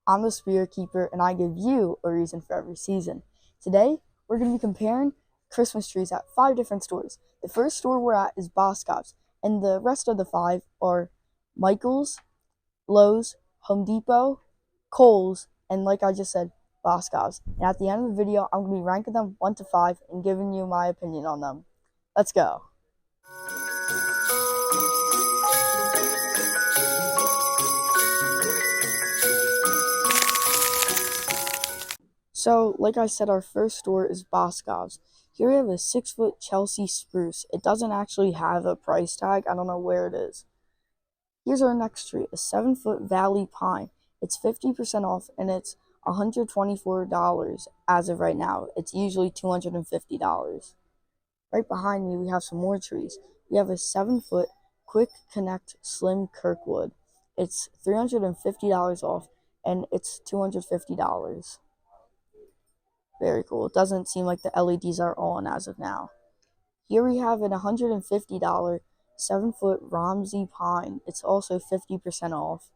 I'm the Spirit Keeper, and I give you a reason for every season. Today, we're going to be comparing Christmas trees at 5 different stores. The first store we're at is Boscovs, and the rest of the 5 are Michael's, Lowe's, Home Depot, Kohls, and like I just said, Boscovs. And at the end of the video, I'm going to be ranking them 1 to 5 and giving you my opinion on them. Let's go. So, like I said, our first store is Boscovs. Here we have a 6-foot Chelsea spruce. It doesn't actually have a price tag. I don't know where it is. Here's our next tree, a 7-foot Valley Pine. It's 50% off, and it's $124 as of right now. It's usually $250. Right behind me, we have some more trees. We have a 7-foot Quick Connect Slim Kirkwood. It's $350 off, and it's $250. Very cool. It doesn't seem like the LEDs are on as of now. Here we have an $150 7-foot Romsey Pine. It's also 50% off.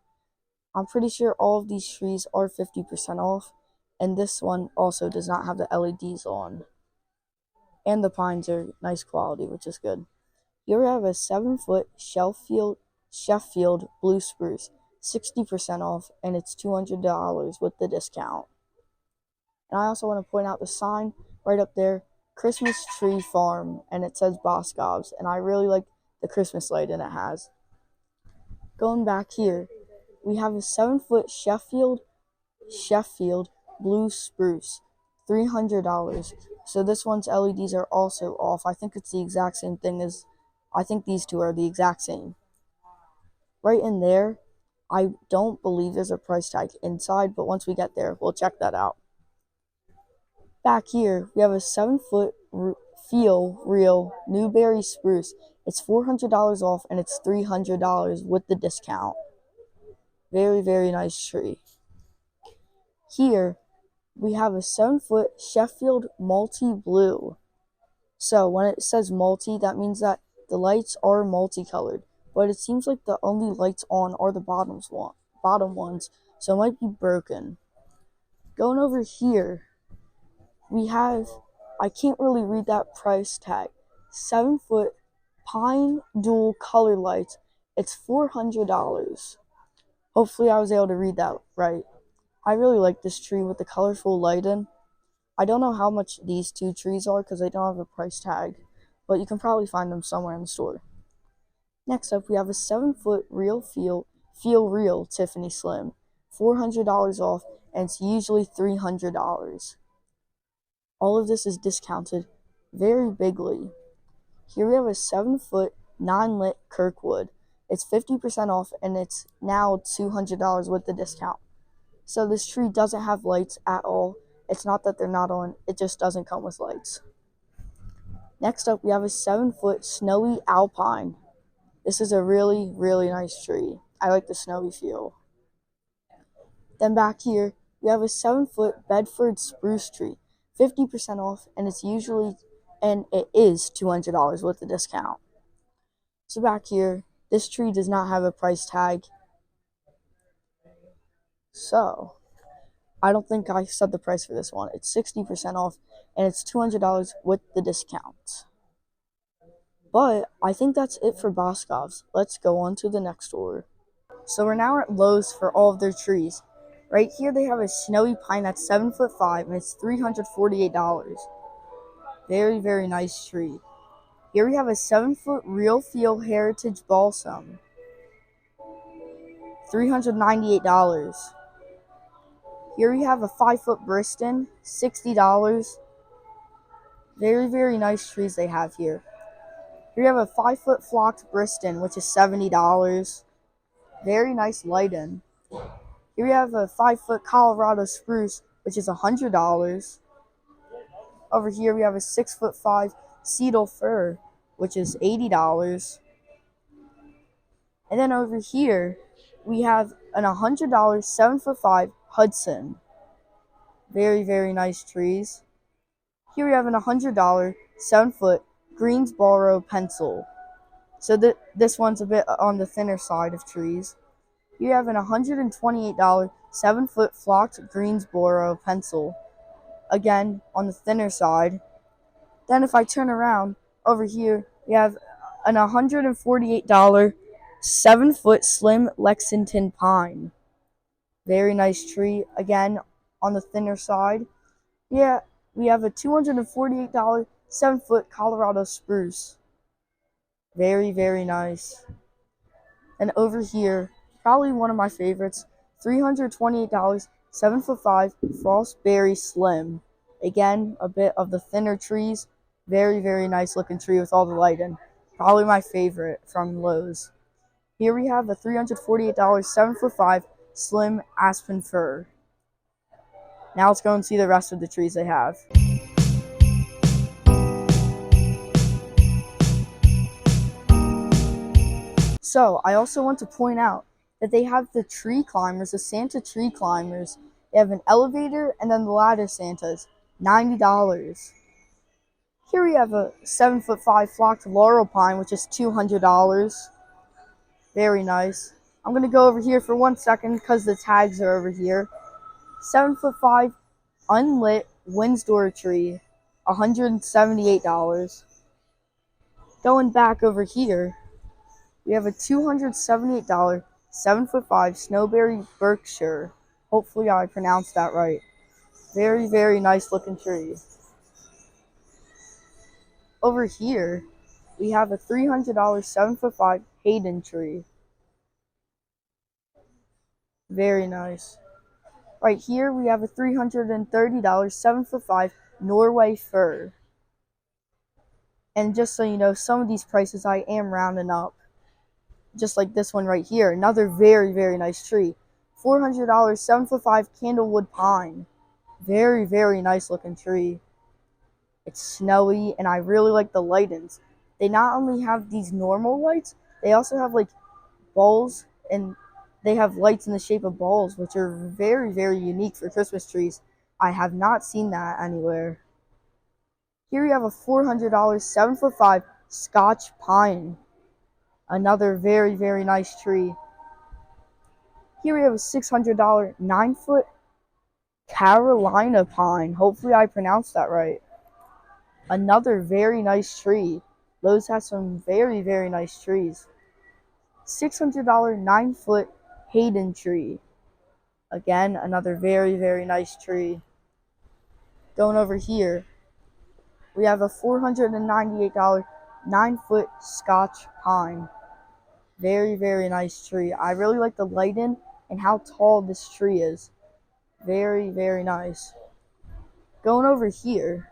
I'm pretty sure all of these trees are 50% off, and this one also does not have the LEDs on. And the pines are nice quality, which is good. Here we have a 7-foot Sheffield Blue Spruce, 60% off, and it's $200 with the discount. And I also want to point out the sign right up there, Christmas Tree Farm, and it says Boscovs, and I really like the Christmas lighting it has. Going back here, we have a 7-foot Sheffield Blue Spruce, $300. So this one's LEDs are also off. I think it's the exact same thing as, I think these two are the exact same. Right in there, I don't believe there's a price tag inside, but once we get there, we'll check that out. Back here, we have a 7-foot Feel Real Newberry Spruce. It's $400 off, and it's $300 with the discount. Very, very nice tree. Here, we have a 7-foot Sheffield Multi-Blue. So, when it says multi, that means that the lights are multicolored. But it seems like the only lights on are the bottom ones, so it might be broken. Going over here, we have, I can't really read that price tag, 7-foot Pine Dual Color Lights. It's $400. Hopefully I was able to read that right. I really like this tree with the colorful lighting. I don't know how much these two trees are because they don't have a price tag, but you can probably find them somewhere in the store. Next up, we have a 7-foot Feel Real Tiffany Slim, $400 off, and it's usually $300. All of this is discounted very bigly. Here we have a 7-foot non-lit Kirkwood. It's 50% off, and it's now $200 with the discount. So this tree doesn't have lights at all. It's not that they're not on, it just doesn't come with lights. Next up, we have a 7-foot Snowy Alpine. This is a really, really nice tree. I like the snowy feel. Then back here, we have a 7-foot Bedford Spruce tree. 50% off, and it is $200 with the discount. So back here, this tree does not have a price tag. So, I don't think I said the price for this one. It's 60% off, and it's $200 with the discount. But I think that's it for Boscovs. Let's go on to the next store. So we're now at Lowe's for all of their trees. Right here, they have a snowy pine that's 7'5", and it's $348. Very, very nice tree. Here we have a 7-foot Real Feel Heritage Balsam, $398. Here we have a 5-foot Briston, $60. Very, very nice trees they have here. Here we have a 5-foot Flocked Briston, which is $70. Very nice lighting. Here we have a 5-foot Colorado Spruce, which is $100. Over here we have a 6'5" Cedar Fir, which is $80. And then over here we have an $100 7'5" Hudson. Very, very nice trees. Here we have an $100 7-foot Greensboro Pencil. So this one's a bit on the thinner side of trees. Here you have an $128 7-foot flocked Greensboro pencil. Again, on the thinner side. Then if I turn around, over here, we have an $148 7-foot slim Lexington pine. Very nice tree. Again, on the thinner side. Yeah, we have a $248 7-foot Colorado spruce. Very, very nice. And over here, probably one of my favorites, $328 7'5" Frostberry Slim. Again, a bit of the thinner trees. Very, very nice looking tree with all the light in. Probably my favorite from Lowe's. Here we have a $348 7'5" Slim Aspen Fir. Now let's go and see the rest of the trees they have. So, I also want to point out that they have the tree climbers, the Santa tree climbers. They have an elevator and then the ladder Santas, $90. Here we have a 7'5" flocked laurel pine, which is $200. Very nice. I'm going to go over here for 1 second because the tags are over here. 7'5" unlit Windsor tree, $178. Going back over here, we have a $278 7'5" Snowberry Berkshire. Hopefully I pronounced that right. Very, very nice looking tree. Over here, we have a $300 7'5" Hayden tree. Very nice. Right here, we have a $330 7'5" Norway fir. And just so you know, some of these prices I am rounding up. Just like this one right here, another very, very nice tree. $400 7'5" Candlewood pine. Very, very nice looking tree. It's snowy, and I really like the light-ins. They not only have these normal lights, they also have like balls, and they have lights in the shape of balls, which are very, very unique for Christmas trees. I have not seen that anywhere. Here we have a $400 7'5" Scotch pine. Another very, very nice tree. Here we have a $600 9-foot Carolina pine. Hopefully I pronounced that right. Another very nice tree. Lowe's has some very, very nice trees. $600 9-foot Hayden tree. Again, another very, very nice tree. Going over here, we have a $498 9-foot Scotch pine. Very, very nice tree. I really like the light in and how tall this tree is. Very, very nice. Going over here,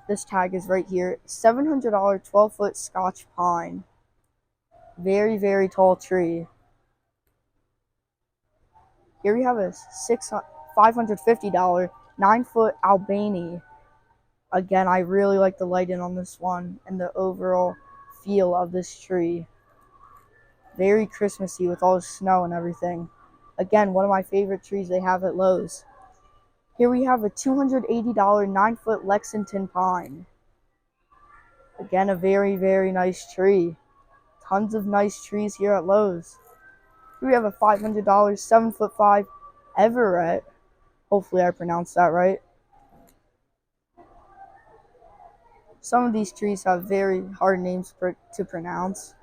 this tag is right here. $700 12-foot Scotch pine. Very, very tall tree. Here we have a $550 9-foot Albany. Again, I really like the light in on this one and the overall feel of this tree. Very Christmassy with all the snow and everything. Again, one of my favorite trees they have at Lowe's. Here we have a $280 9-foot Lexington pine. Again, a very, very nice tree. Tons of nice trees here at Lowe's. Here we have a $500 7'5" Everett. Hopefully I pronounced that right. Some of these trees have very hard names to pronounce.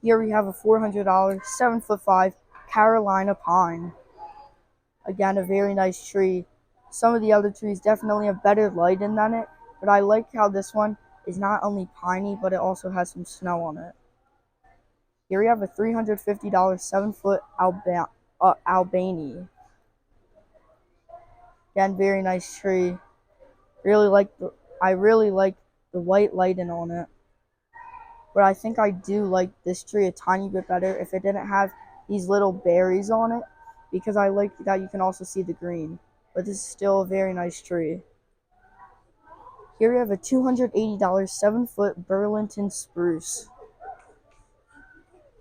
Here we have a $400 7'5" Carolina pine. Again, a very nice tree. Some of the other trees definitely have better light in than it, but I like how this one is not only piney, but it also has some snow on it. Here we have a $350 7-foot Albany. Again, very nice tree. I really like the white lighting on it. But I think I do like this tree a tiny bit better if it didn't have these little berries on it, because I like that you can also see the green. But this is still a very nice tree. Here we have a $280 7-foot Burlington spruce.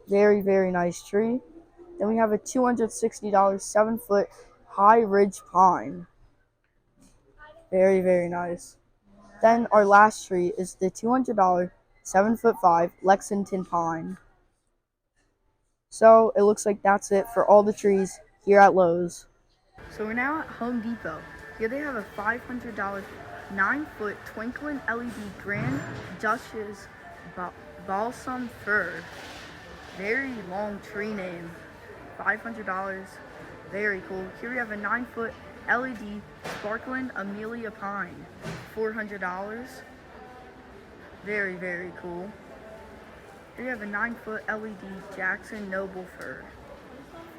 Very, very nice tree. Then we have a $260 7-foot High Ridge pine. Very, very nice. Then our last tree is the $200 7'5" Lexington pine. So it looks like that's it for all the trees here at Lowe's. So we're now at Home Depot. Here they have a $500 9-foot twinkling LED Grand Duchess balsam fir. Very long tree name. $500. Very cool. Here we have a 9-foot LED sparkling Amelia pine. $400. Very, very cool. Here we have a 9-foot LED Jackson Noble fir.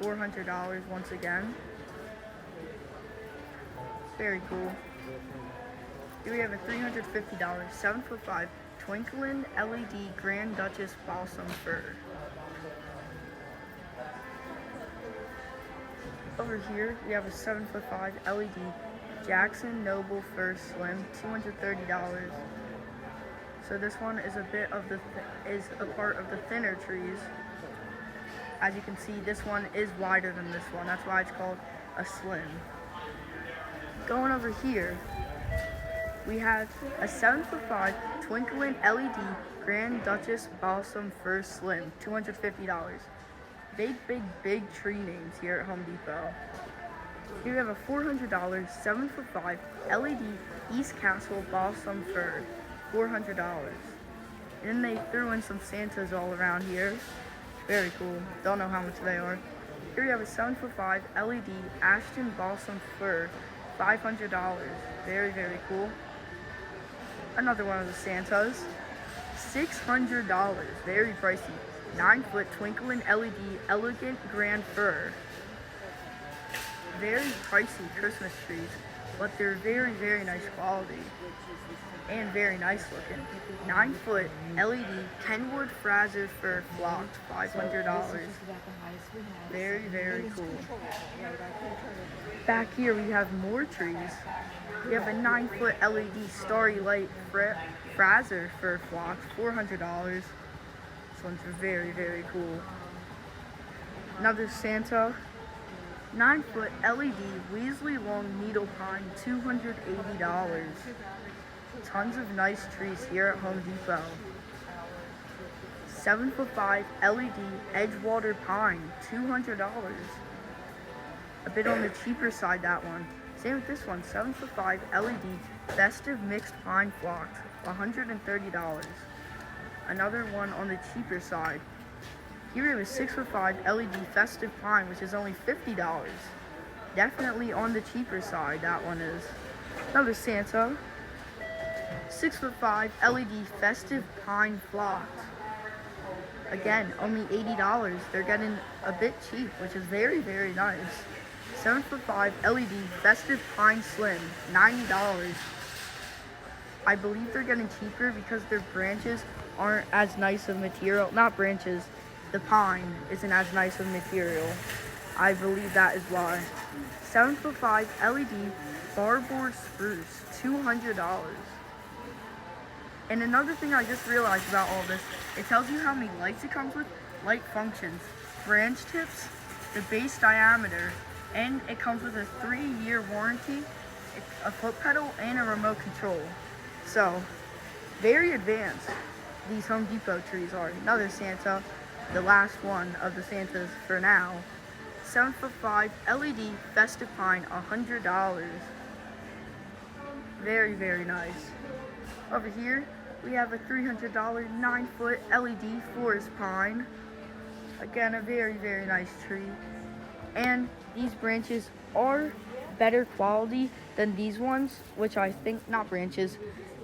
$400 once again. Very cool. Here we have a $350 7'5" twinkling LED Grand Duchess balsam fir. Over here we have a 7'5" LED Jackson Noble fir slim, $230. So this one is a part of the thinner trees. As you can see, this one is wider than this one. That's why it's called a slim. Going over here, we have a 7'5" twinkling LED Grand Duchess balsam fir slim, $250. Big tree names here at Home Depot. Here we have a $400 7'5" LED East Castle balsam fir, $400. And then they threw in some Santas all around here. Very cool. Don't know how much they are. Here we have a 7'5" LED Ashton balsam fir, $500. Very, very cool. Another one of the Santas. $600. Very pricey. 9-foot twinkling LED elegant grand fir. Very pricey Christmas trees, but they're very, very nice quality and very nice looking. 9-foot LED Kenwood Fraser fir flocked, $500. Very, very cool. Back here we have more trees. We have a 9-foot LED Starry Light Fraser fir flocked, $400. These ones are very, very cool. Another Santa. 9-foot LED Weasley Long Needle Pine, $280. Tons of nice trees here at Home Depot. 7'5" LED Edgewater Pine, $200. A bit on the cheaper side, that one. Same with this one, 7'5" LED Festive Mixed Pine Flocked, $130. Another one on the cheaper side. Here we have a 6'5" LED Festive Pine, which is only $50. Definitely on the cheaper side, that one is. Another Santa. 6'5" LED Festive Pine Flocked. Again, only $80. They're getting a bit cheap, which is very, very nice. 7'5" LED Festive Pine Slim, $90. I believe they're getting cheaper because their branches aren't as nice of material. Not branches, the pine isn't as nice of material. I believe that is why. 7'5" LED Barboard Spruce, $200. And another thing I just realized about all this, it tells you how many lights it comes with, light functions, branch tips, the base diameter, and it comes with a 3-year warranty, a foot pedal, and a remote control. So, very advanced these Home Depot trees are. Another Santa, the last one of the Santas for now. 7'5" LED Festive Pine, $100. Very, very nice. Over here, we have a $300 9-foot LED Forest Pine. Again, a very, very nice tree. And these branches are better quality than these ones, which I think, not branches,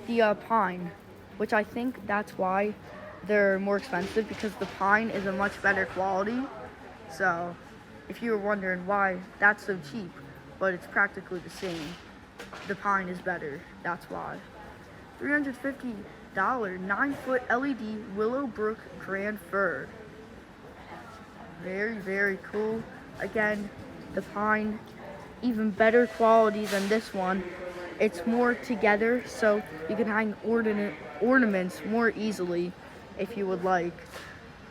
the pine, which I think that's why they're more expensive, because the pine is a much better quality. So, if you were wondering why that's so cheap, but it's practically the same. The pine is better, that's why. $350 9-foot LED Willowbrook Grand Fir. Very, very cool. Again, the pine, even better quality than this one. It's more together, so you can hang ornaments more easily if you would like.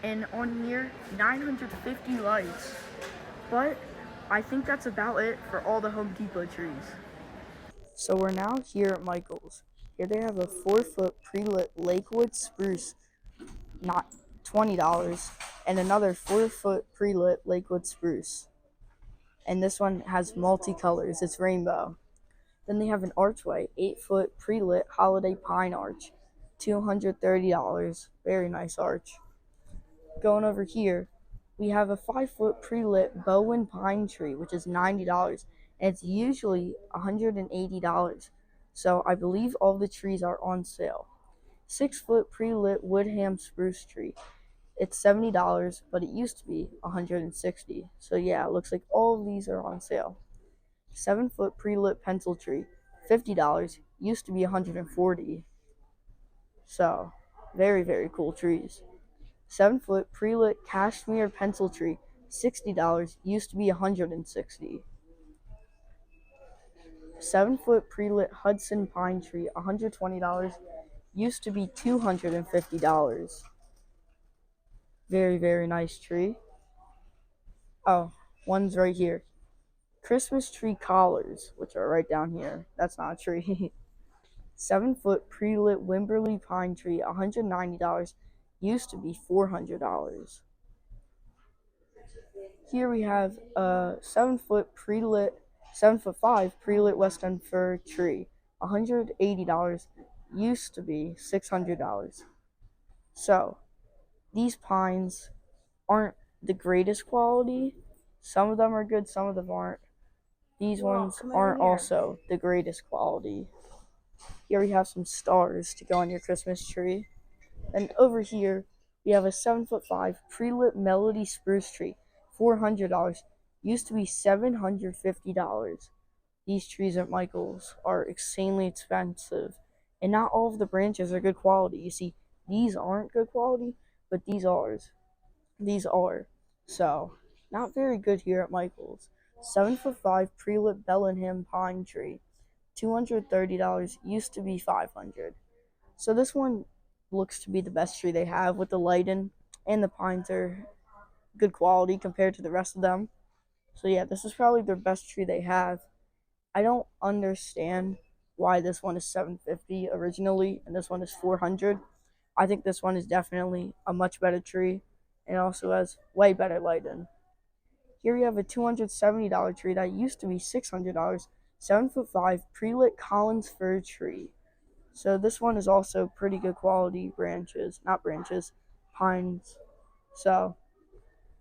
And on here, 950 lights. But I think that's about it for all the Home Depot trees. So we're now here at Michael's. Here they have a 4-foot pre-lit Lakewood spruce, $20, and another 4-foot pre-lit Lakewood spruce. And this one has multicolors, it's rainbow. Then they have an archway, 8-foot pre-lit holiday pine arch, $230, very nice arch. Going over here, we have a 5-foot pre-lit Bowen pine tree, which is $90, and it's usually $180. So I believe all the trees are on sale. 6-foot pre-lit Woodham spruce tree. It's $70, but it used to be $160. So yeah, it looks like all of these are on sale. 7-foot pre-lit pencil tree, $50, used to be $140. So, very, very cool trees. 7-foot pre-lit cashmere pencil tree, $60, used to be $160. 7-foot pre-lit Hudson pine tree, $120, used to be $250. Very, very nice tree. Oh, one's right here. Christmas tree collars, which are right down here. That's not a tree. 7-foot pre-lit Wimberley pine tree, $190, used to be $400. Here we have a 7-foot 5 pre-lit West End fir tree, $180, used to be $600. So, these pines aren't the greatest quality. Some of them are good, some of them aren't. These ones aren't also the greatest quality. Here we have some stars to go on your Christmas tree. And over here, we have a 7-foot 5 pre-lit Melody spruce tree, $400, used to be $750. These trees at Michael's are insanely expensive, and not all of the branches are good quality. You see, these aren't good quality, but these are. So, not very good here at Michael's. 7-foot 5 pre-lit Bellingham pine tree, $230, used to be $500. So this one looks to be the best tree they have with the lighting, and the pines are good quality compared to the rest of them. So yeah, this is probably their best tree they have. I don't understand why this one is $750 originally and this one is $400. I think this one is definitely a much better tree and also has way better lighting. Here we have a $270 tree that used to be $600, 7-foot 5 pre-lit Collins fir tree. So this one is also pretty good quality pines. So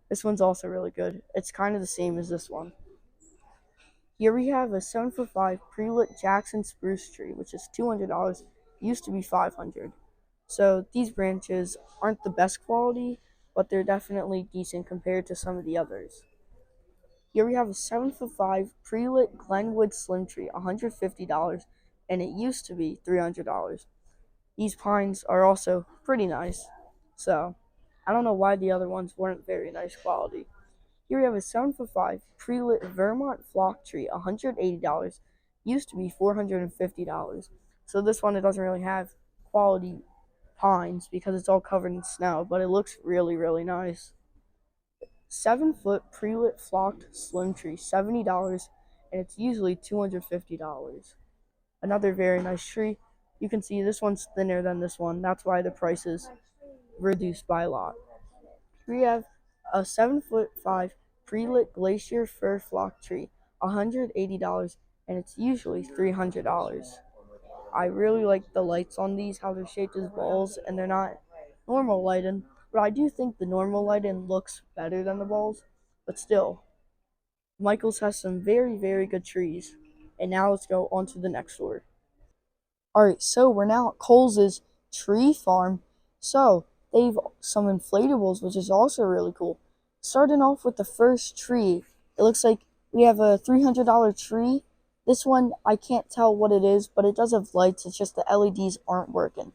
this one's also really good. It's kind of the same as this one. Here we have a 7-foot 5 pre-lit Jackson spruce tree, which is $200, used to be $500. So these branches aren't the best quality, but they're definitely decent compared to some of the others. Here we have a 7-foot 5 pre-lit Glenwood slim tree, $150, and it used to be $300. These pines are also pretty nice, so I don't know why the other ones weren't very nice quality. Here we have a 7-foot 5 pre-lit Vermont flock tree, $180, used to be $450. So this one, it doesn't really have quality pines because it's all covered in snow, but it looks really, really nice. 7-foot pre-lit flocked slim tree, $70, and it's usually $250. Another very nice tree. You can see this one's thinner than this one. That's why the price is reduced by a lot. We have a 7-foot 5 pre-lit glacier fir flock tree, $180, and it's usually $300. I really like the lights on these, how they're shaped as balls, and they're not normal lighting, but I do think the normal lighting looks better than the balls, but still, Michael's has some very, very good trees. And now let's go on to the next store. Alright, so we're now at Kohls' tree farm. So, they've some inflatables, which is also really cool. Starting off with the first tree, it looks like we have a $300 tree. This one, I can't tell what it is, but it does have lights. It's just the LEDs aren't working.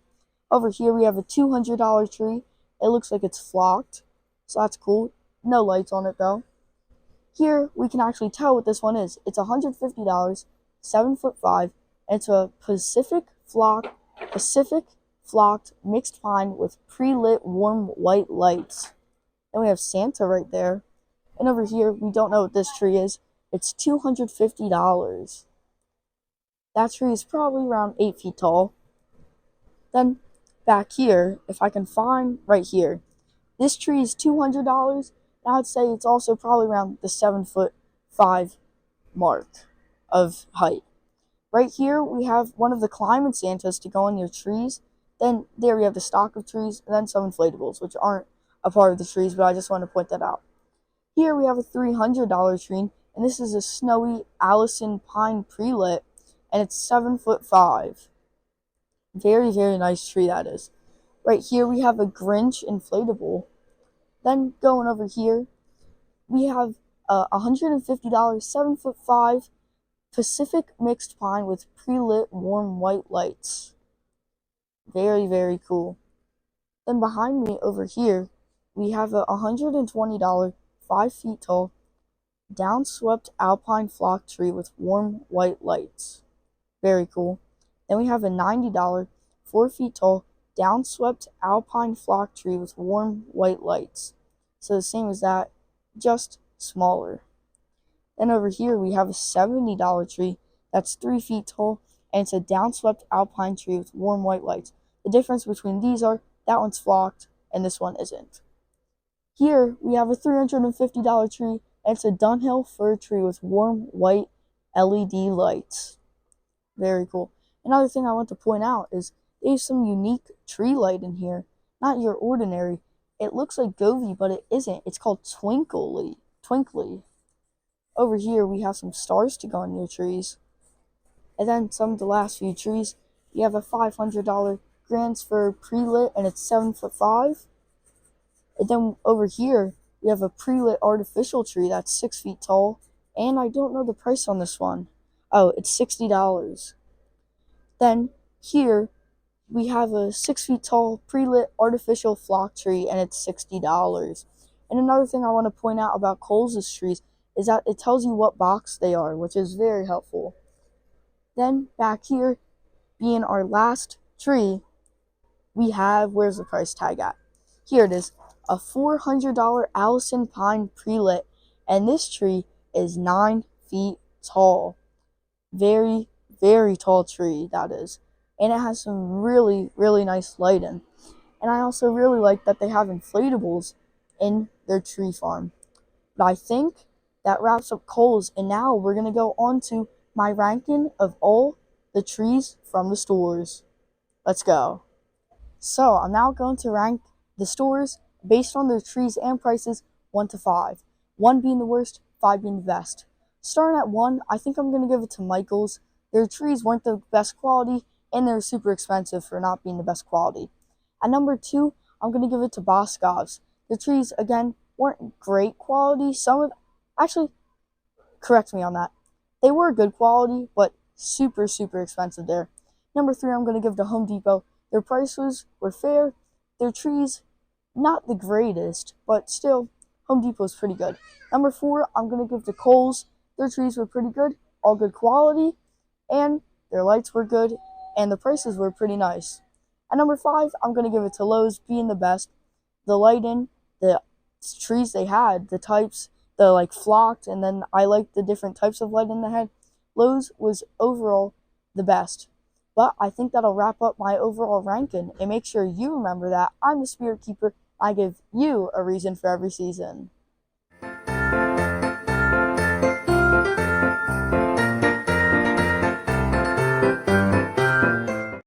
Over here, we have a $200 tree. It looks like it's flocked, so that's cool. No lights on it, though. Here, we can actually tell what this one is. It's $150, 7-foot 5, and it's a Pacific flocked mixed pine with pre-lit warm white lights. Then we have Santa right there. And over here, we don't know what this tree is. It's $250. That tree is probably around 8 feet tall. Then, back here, if I can find right here, This tree is $200. And I'd say it's also probably around the 7'5" mark of height. Right here, we have one of the climate Santas to go on your trees. Then there we have the stock of trees, and then some inflatables, which aren't a part of the trees, but I just want to point that out. Here we have a $300 tree, and this is a snowy Allison pine pre-lit, and it's 7'5". Very, very nice tree that is. Right here we have a Grinch inflatable. Then going over here, we have a $150 7'5" Pacific mixed pine with pre-lit warm white lights. Very, very cool. Then behind me over here, we have a $120 5 feet tall downswept alpine flock tree with warm white lights. Very cool. Then we have a $90 4 feet tall downswept alpine flock tree with warm white lights. So the same as that, just smaller. Then over here we have a $70 tree that's 3 feet tall, and it's a downswept alpine tree with warm white lights. The difference between these are that one's flocked and this one isn't. Here we have a $350 tree, and it's a Dunhill fir tree with warm white LED lights. Very cool. Another thing I want to point out is they have some unique tree light in here. Not your ordinary. It looks like Govee, but it isn't. It's called Twinkly. Over here we have some stars to go on your trees. And then some of the last few trees, you have a $500 Grants for pre-lit, and it's 7'5". And then over here, we have a pre-lit artificial tree that's 6 feet tall, and I don't know the price on this one. Oh, it's $60. Then here, we have a 6 feet tall pre-lit artificial flock tree, and it's $60. And another thing I want to point out about Kohls' trees is that it tells you what box they are, which is very helpful. Then back here, being our last tree, we have, where's the price tag at? Here it is, a $400 Allison pine pre-lit, and this tree is 9 feet tall. Very, very tall tree, that is. And it has some really, really nice lighting. And I also really like that they have inflatables in their tree farm. But I think that wraps up Kohls, and now we're going to go on to my ranking of all the trees from the stores. Let's go. So I'm now going to rank the stores based on their trees and prices 1 to 5. 1 being the worst, 5 being the best. Starting at 1, I think I'm going to give it to Michael's. Their trees weren't the best quality, and they're super expensive for not being the best quality. At number 2, I'm going to give it to Boscovs. The trees, again, weren't great quality. Actually, correct me on that. They were good quality, but super, super expensive there. Number 3, I'm going to give to Home Depot. Their prices were fair. Their trees, not the greatest, but still, Home Depot is pretty good. Number 4, I'm going to give to Kohls. Their trees were pretty good, all good quality, and their lights were good, and the prices were pretty nice. At number 5, I'm going to give it to Lowe's, being the best. The lighting, the trees they had, the types, the flocked, and then I liked the different types of lighting they had. Lowe's was overall the best. But I think that'll wrap up my overall ranking, and make sure you remember that I'm the Spirit Keeper. I give you a reason for every season.